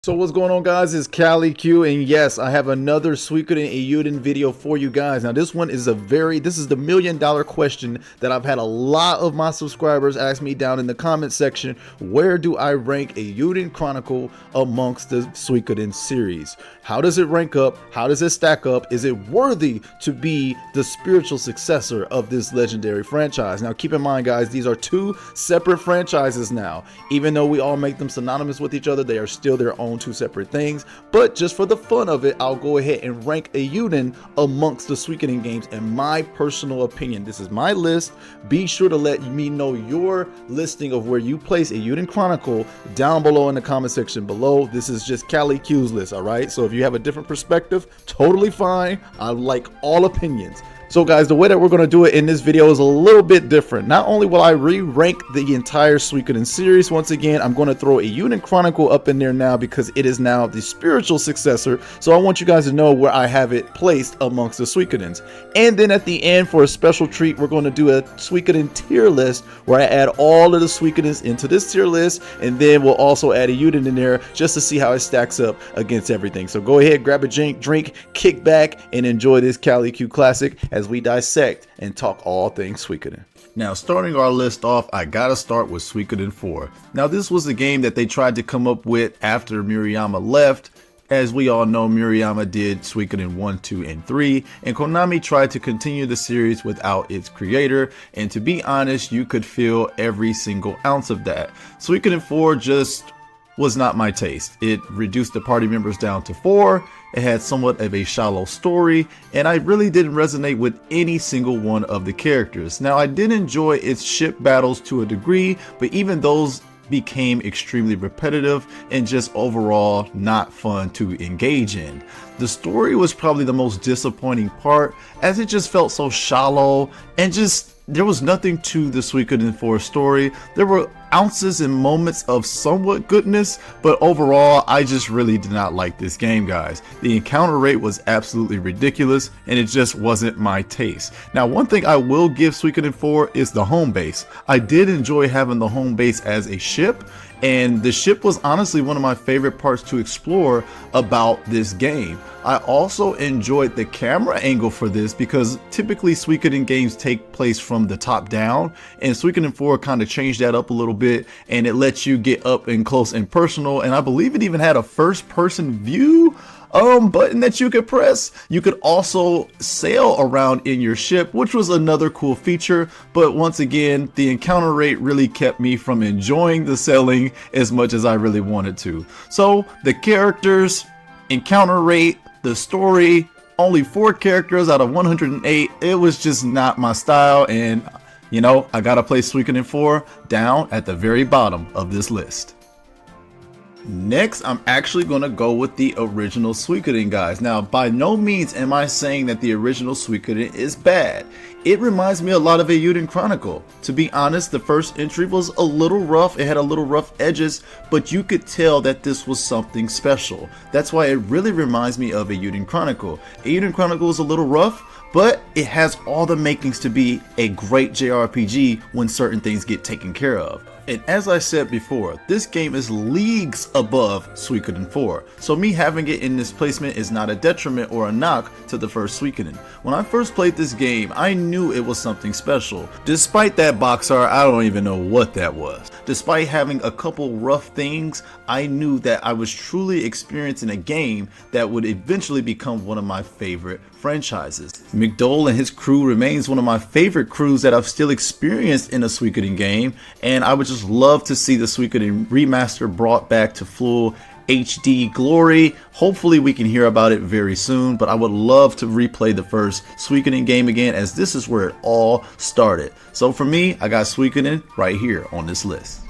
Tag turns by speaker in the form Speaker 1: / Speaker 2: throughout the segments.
Speaker 1: So what's going on, guys? It's Cali Q, and yes, I have another Suikoden Eiyuden video for you guys. Now this one is this is the $1 million question that I've had a lot of my subscribers ask me down in the comment section. Where do I rank Eiyuden Chronicle amongst the Suikoden series? How does it rank up? How does it stack up? Is it worthy to be the spiritual successor of this legendary franchise? Now keep in mind, guys, these are two separate franchises now. Even though we all make them synonymous with each other, they are still their own two separate things. But just for the fun of it, I'll go ahead and rank Eiyuden amongst the Suikoden games in my personal opinion. This is my list. Be sure to let me know your listing of where you place Eiyuden Chronicle down below in the comment section below. This is just Cali Q's list, all right? So if you have a different perspective, totally fine. I like all opinions. So guys, the way that we're going to do it in this video is a little bit different. Not only will I re-rank the entire Suikoden series, once again, I'm going to throw Eiyuden Chronicle up in there now because it is now the spiritual successor. So I want you guys to know where I have it placed amongst the Suikodens. And then at the end, for a special treat, we're going to do a Suikoden tier list where I add all of the Suikodens into this tier list. And then we'll also add Eiyuden in there just to see how it stacks up against everything. So go ahead, grab a drink, kick back, and enjoy this Cali Q classic as we dissect and talk all things Suikoden. Now, starting our list off, I gotta start with Suikoden 4. Now, this was the game that they tried to come up with after Murayama left. As we all know, Murayama did Suikoden 1, 2, and 3, and Konami tried to continue the series without its creator, and to be honest, you could feel every single ounce of that. Suikoden 4 just was not my taste. It reduced the party members down to 4. It had somewhat of a shallow story, and I really didn't resonate with any single one of the characters. Now, I did enjoy its ship battles to a degree, but even those became extremely repetitive and just overall not fun to engage in. The story was probably the most disappointing part, as it just felt so shallow and there was nothing to the Suikoden 4 story. There were ounces and moments of somewhat goodness, but overall, I just really did not like this game, guys. The encounter rate was absolutely ridiculous, and it just wasn't my taste. Now, one thing I will give Suikoden 4 is the home base. I did enjoy having the home base as a ship, and the ship was honestly one of my favorite parts to explore about this game. I also enjoyed the camera angle for this because typically Suikoden games take place from the top down, and Suikoden 4 kind of changed that up a little bit, and it lets you get up and close and personal, and I believe it even had a first person view button that you could press. You could also sail around in your ship, which was another cool feature, but once again, the encounter rate really kept me from enjoying the sailing as much as I really wanted to. So the characters, encounter rate, the story, only 4 characters out of 108, it was just not my style, and you know, I gotta place Suikoden 4 down at the very bottom of this list. Next, I'm actually going to go with the original Suikoden, guys. Now, by no means am I saying that the original Suikoden is bad. It reminds me a lot of Eiyuden Chronicle. To be honest, the first entry was a little rough. It had a little rough edges, but you could tell that this was something special. That's why it really reminds me of Eiyuden Chronicle. Eiyuden Chronicle is a little rough, but it has all the makings to be a great JRPG when certain things get taken care of. And as I said before, this game is leagues above Suikoden 4, so me having it in this placement is not a detriment or a knock to the first Suikoden. When I first played this game, I knew it was something special. Despite that box art, I don't even know what that was. Despite having a couple rough things, I knew that I was truly experiencing a game that would eventually become one of my favorite franchises. McDole and his crew remains one of my favorite crews that I've still experienced in a Suikoden game, and I would just love to see the Suikoden remaster brought back to full HD glory. Hopefully we can hear about it very soon, but I would love to replay the first Suikoden game again, as this is where it all started. So for me, I got Suikoden right here on this list.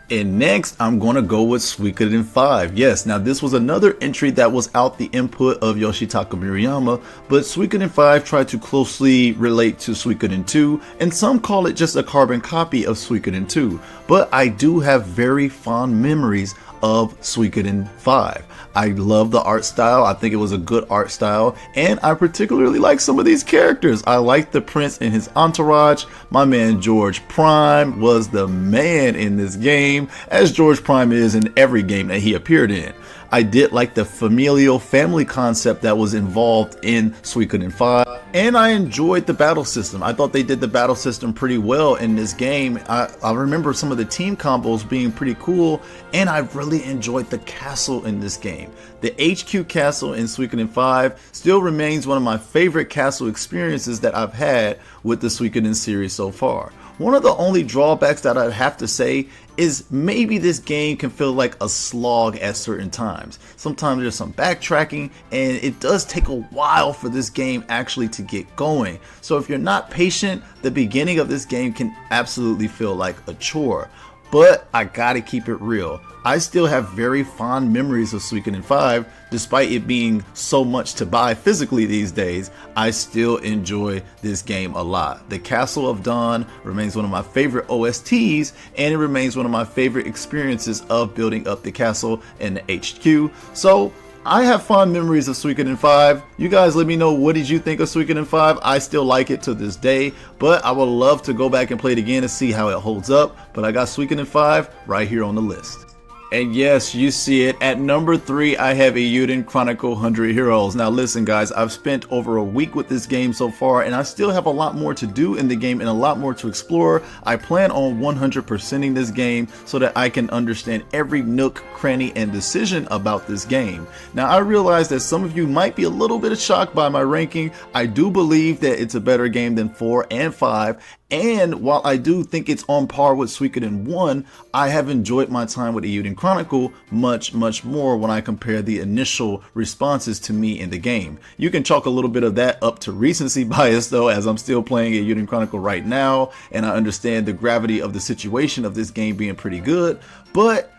Speaker 1: And next, I'm going to go with Suikoden 5. Yes, now this was another entry that was out the input of Yoshitaka Murayama, but Suikoden 5 tried to closely relate to Suikoden 2, and some call it just a carbon copy of Suikoden 2. But I do have very fond memories of Suikoden 5. I love the art style. I think it was a good art style, and I particularly like some of these characters. I like the prince and his entourage. My man George Prime was the man in this game, as George Prime is in every game that he appeared in. I did like the familial family concept that was involved in Suikoden 5, and I enjoyed the battle system. I thought they did the battle system pretty well in this game. I remember some of the team combos being pretty cool, and I really enjoyed the castle in this game. The HQ castle in Suikoden 5 still remains one of my favorite castle experiences that I've had with the Suikoden series so far. One of the only drawbacks that I'd have to say is maybe this game can feel like a slog at certain times. Sometimes there's some backtracking, and it does take a while for this game actually to get going. So if you're not patient, the beginning of this game can absolutely feel like a chore. But I gotta keep it real. I still have very fond memories of Suikoden 5, despite it being so much to buy physically these days. I still enjoy this game a lot. The Castle of Dawn remains one of my favorite OSTs, and it remains one of my favorite experiences of building up the castle and the HQ. So I have fond memories of Suikoden 5. You guys let me know, what did you think of Suikoden 5? I still like it to this day, but I would love to go back and play it again to see how it holds up. But I got Suikoden 5 right here on the list. And yes, you see it. At number 3, I have Eiyuden Chronicle 100 Heroes. Now listen guys, I've spent over a week with this game so far, and I still have a lot more to do in the game and a lot more to explore. I plan on 100%ing this game so that I can understand every nook, cranny, and decision about this game. Now I realize that some of you might be a little bit shocked by my ranking. I do believe that it's a better game than 4 and 5. And while I do think it's on par with Suikoden 1, I have enjoyed my time with Eiyuden Chronicle much more when I compare the initial responses to me in the game. You can chalk a little bit of that up to recency bias though, as I'm still playing Eiyuden Chronicle right now, and I understand the gravity of the situation of this game being pretty good, but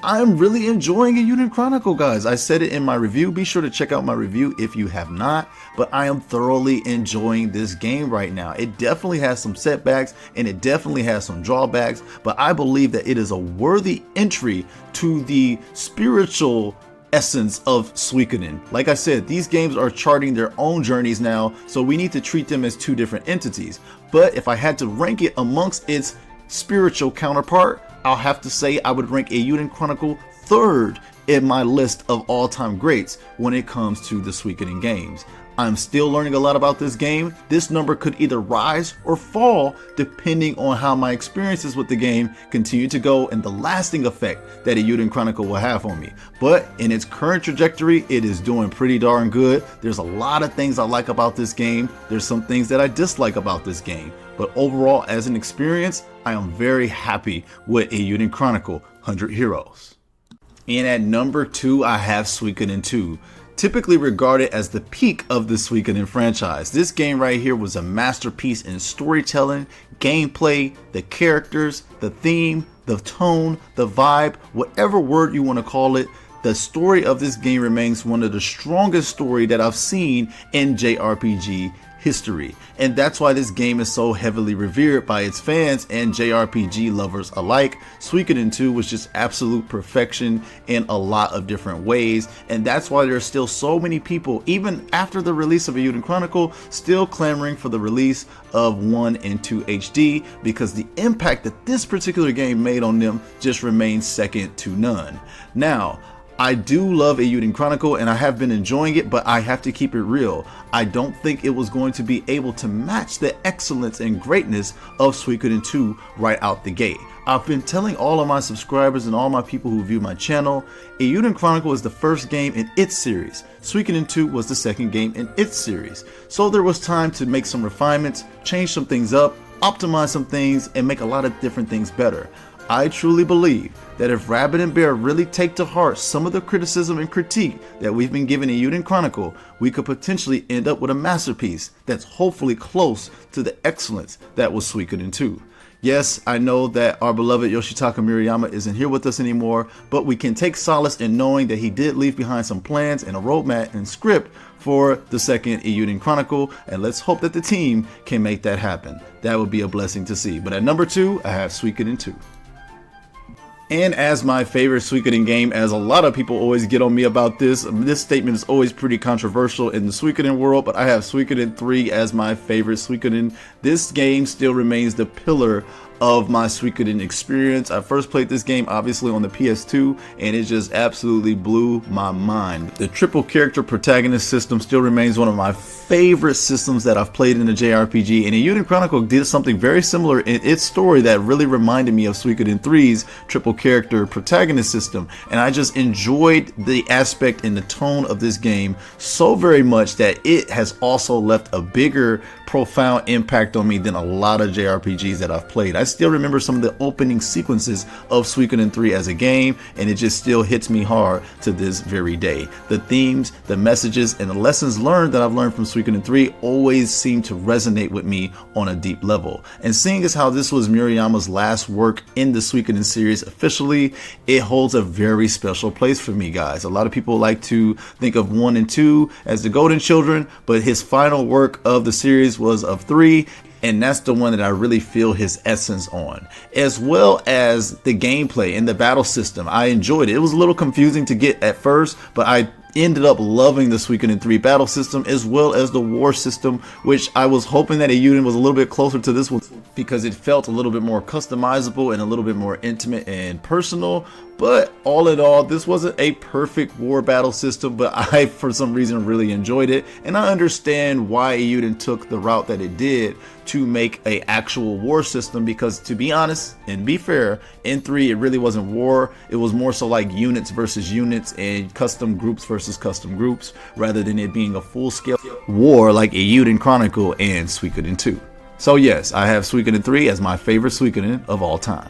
Speaker 1: I'm really enjoying Eiyuden Chronicle, guys. I said it in my review. Be sure to check out my review if you have not, but I am thoroughly enjoying this game right now. It definitely has some setbacks and it definitely has some drawbacks, but I believe that it is a worthy entry to the spiritual essence of Suikoden. Like I said, these games are charting their own journeys now, so we need to treat them as two different entities. But if I had to rank it amongst its spiritual counterpart, I'll have to say I would rank Eiyuden Chronicle 3rd in my list of all-time greats when it comes to the Suikoden games. I'm still learning a lot about this game. This number could either rise or fall depending on how my experiences with the game continue to go and the lasting effect that Eiyuden Chronicle will have on me. But in its current trajectory, it is doing pretty darn good. There's a lot of things I like about this game. There's some things that I dislike about this game. But overall, as an experience, I am very happy with Eiyuden Chronicle 100 Heroes. And at number 2, I have Suikoden 2. Typically regarded as the peak of the Suikoden franchise. This game right here was a masterpiece in storytelling, gameplay, the characters, the theme, the tone, the vibe, whatever word you want to call it. The story of this game remains one of the strongest story that I've seen in JRPG history, and that's why this game is so heavily revered by its fans and JRPG lovers alike. Suikoden 2 was just absolute perfection in a lot of different ways, and that's why there are still so many people, even after the release of Eiyuden Chronicle, still clamoring for the release of 1 and 2 HD, because the impact that this particular game made on them just remains second to none. Now, I do love Eiyuden Chronicle and I have been enjoying it, but I have to keep it real. I don't think it was going to be able to match the excellence and greatness of Suikoden 2 right out the gate. I've been telling all of my subscribers and all my people who view my channel, Eiyuden Chronicle is the first game in its series. Suikoden 2 was the second game in its series. So there was time to make some refinements, change some things up, optimize some things, and make a lot of different things better. I truly believe that if Rabbit and Bear really take to heart some of the criticism and critique that we've been giving Eiyuden Chronicle, we could potentially end up with a masterpiece that's hopefully close to the excellence that was Suikoden 2. Yes, I know that our beloved Yoshitaka Murayama isn't here with us anymore, but we can take solace in knowing that he did leave behind some plans and a roadmap and script for the second Eiyuden Chronicle, and let's hope that the team can make that happen. That would be a blessing to see. But at number 2, I have Suikoden 2. And as my favorite Suikoden game, as a lot of people always get on me about this statement is always pretty controversial in the Suikoden world, but I have Suikoden 3 as my favorite Suikoden. This game still remains the pillar of my Suikoden experience. I first played this game obviously on the PS2 and it just absolutely blew my mind. The triple character protagonist system still remains one of my favorite systems that I've played in the JRPG, and Eiyuden Chronicle did something very similar in its story that really reminded me of Suikoden 3's triple character protagonist system, and I just enjoyed the aspect and the tone of this game so very much that it has also left a bigger profound impact on me than a lot of JRPGs that I've played. I still remember some of the opening sequences of Suikoden 3 as a game, and it just still hits me hard to this very day. The themes, the messages, and the lessons learned that I've learned from Suikoden 3 always seem to resonate with me on a deep level. And seeing as how this was Murayama's last work in the Suikoden series officially, it holds a very special place for me, guys. A lot of people like to think of 1 and 2 as the golden children, but his final work of the series was of 3, and that's the one that I really feel his essence on, as well as the gameplay and the battle system. I enjoyed it. It was a little confusing to get at first, but I ended up loving the Suikoden 3 battle system as well as the war system, which I was hoping that Eiyuden was a little bit closer to this one because it felt a little bit more customizable and a little bit more intimate and personal. But all in all, this wasn't a perfect war battle system, but I for some reason really enjoyed it, and I understand why Eiyuden took the route that it did to make a actual war system, because to be honest and be fair, in 3 it really wasn't war. It was more so like units versus units and custom groups versus custom groups, rather than it being a full-scale war like Eiyuden Chronicle and Suikoden 2. So yes, I have Suikoden 3 as my favorite Suikoden of all time.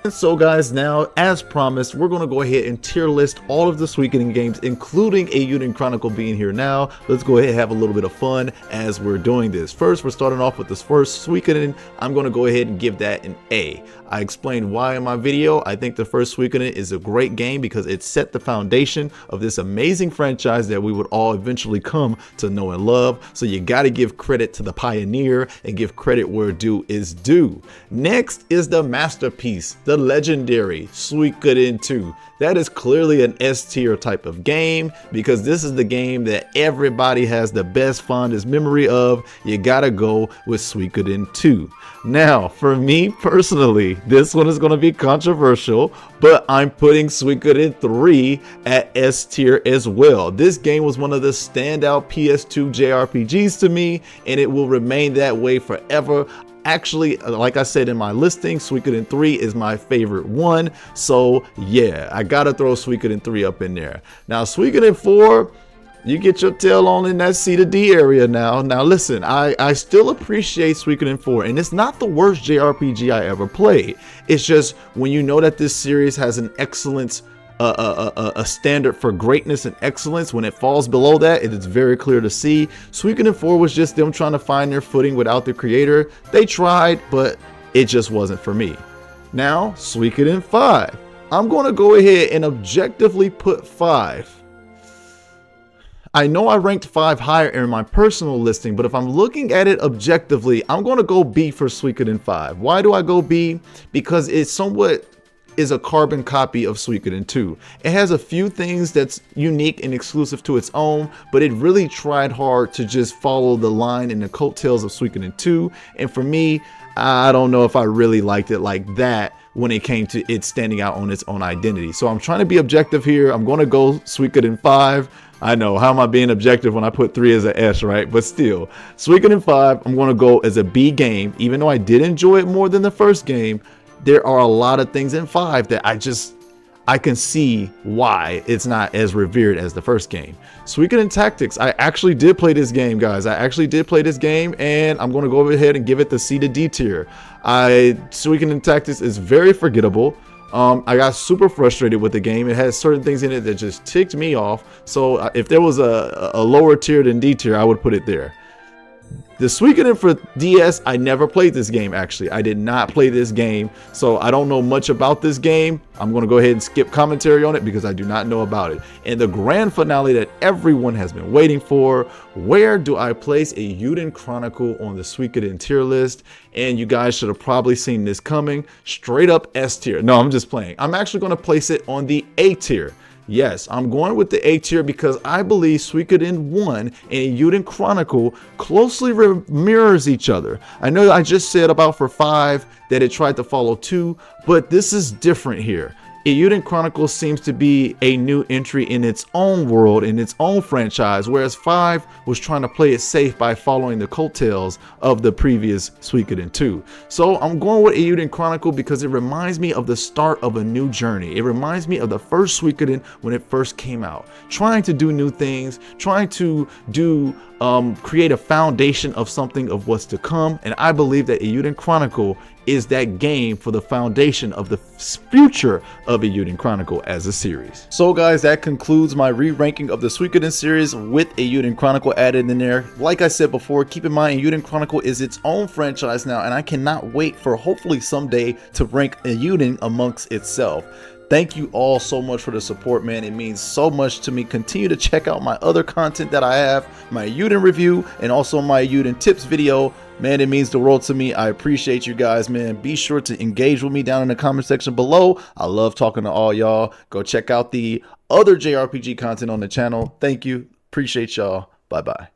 Speaker 1: And so guys, now as promised, we're going to go ahead and tier list all of the Suikoden games, including Eiyuden Chronicle being here now. Let's go ahead and have a little bit of fun as we're doing this. First, we're starting off with this first Suikoden. I'm going to go ahead and give that an A. I explained why in my video. I think the first Suikoden is a great game because it set the foundation of this amazing franchise that we would all eventually come to know and love. So you got to give credit to the pioneer and give credit where due is due. Next is the masterpiece, the legendary Suikoden 2. That is clearly an S tier type of game because this is the game that everybody has the best fondest memory of. You gotta go with Suikoden 2. Now, for me personally, this one is going to be controversial, but I'm putting Suikoden 3 at S tier as well. This game was one of the standout PS2 JRPGs to me, and it will remain that way forever. Actually, like I said in my listing, Suikoden 3 is my favorite one. So yeah, I gotta throw Suikoden 3 up in there. Now Suikoden 4, you get your tail on in that C to D area now. Now listen, I still appreciate Suikoden 4, and it's not the worst JRPG I ever played. It's just when you know that this series has an excellence, a standard for greatness and excellence, when it falls below that, it is very clear to see. Suikoden 4 was just them trying to find their footing without the creator. They tried, but it just wasn't for me. Now, Suikoden 5. I'm going to go ahead and objectively put 5. I know I ranked 5 higher in my personal listing, but if I'm looking at it objectively, I'm going to go B for Suikoden 5. Why do I go B? Because it's somewhat is a carbon copy of Suikoden 2. It has a few things that's unique and exclusive to its own, but it really tried hard to just follow the line and the coattails of Suikoden 2. And for me, I don't know if I really liked it like that when it came to it standing out on its own identity. So I'm trying to be objective here. I'm going to go Suikoden 5. I know, how am I being objective when I put 3 as an S, right? But still, Suikoden 5, I'm going to go as a B game. Even though I did enjoy it more than the first game, there are a lot of things in 5 that I can see why it's not as revered as the first game. Suikoden Tactics, I actually did play this game, guys. I actually did play this game, and I'm going to go ahead and give it the C to D tier. Suikoden Tactics is very forgettable. I got super frustrated with the game. It has certain things in it that just ticked me off. So if there was a lower tier than D tier, I would put it there. The Suikoden for DS, I never played this game actually. I did not play this game, so I don't know much about this game. I'm going to go ahead and skip commentary on it because I do not know about it. And the grand finale that everyone has been waiting for, where do I place Eiyuden Chronicle on the Suikoden tier list? And you guys should have probably seen this coming. Straight up S tier. No, I'm just playing. I'm actually going to place it on the A tier. Yes, I'm going with the A tier because I believe Suikoden 1 and Eiyuden Chronicle closely mirrors each other. I know I just said about for 5 that it tried to follow 2, but this is different here. Eiyuden Chronicle seems to be a new entry in its own world, in its own franchise, whereas 5 was trying to play it safe by following the coattails of the previous Suikoden 2. So I'm going with Eiyuden Chronicle because it reminds me of the start of a new journey. It reminds me of the first Suikoden when it first came out. Trying to do new things, trying to create a foundation of something of what's to come, and I believe that Eiyuden Chronicle is that game for the foundation of the future of Eiyuden Chronicle as a series. So guys, that concludes my re-ranking of the Suikoden series with Eiyuden Chronicle added in there. Like I said before, keep in mind Eiyuden Chronicle is its own franchise now, and I cannot wait for hopefully someday to rank Eiyuden amongst itself. Thank you all so much for the support, man. It means so much to me. Continue to check out my other content that I have, my Eiyuden review, and also my Eiyuden tips video. Man, it means the world to me. I appreciate you guys, man. Be sure to engage with me down in the comment section below. I love talking to all y'all. Go check out the other JRPG content on the channel. Thank you. Appreciate y'all. Bye-bye.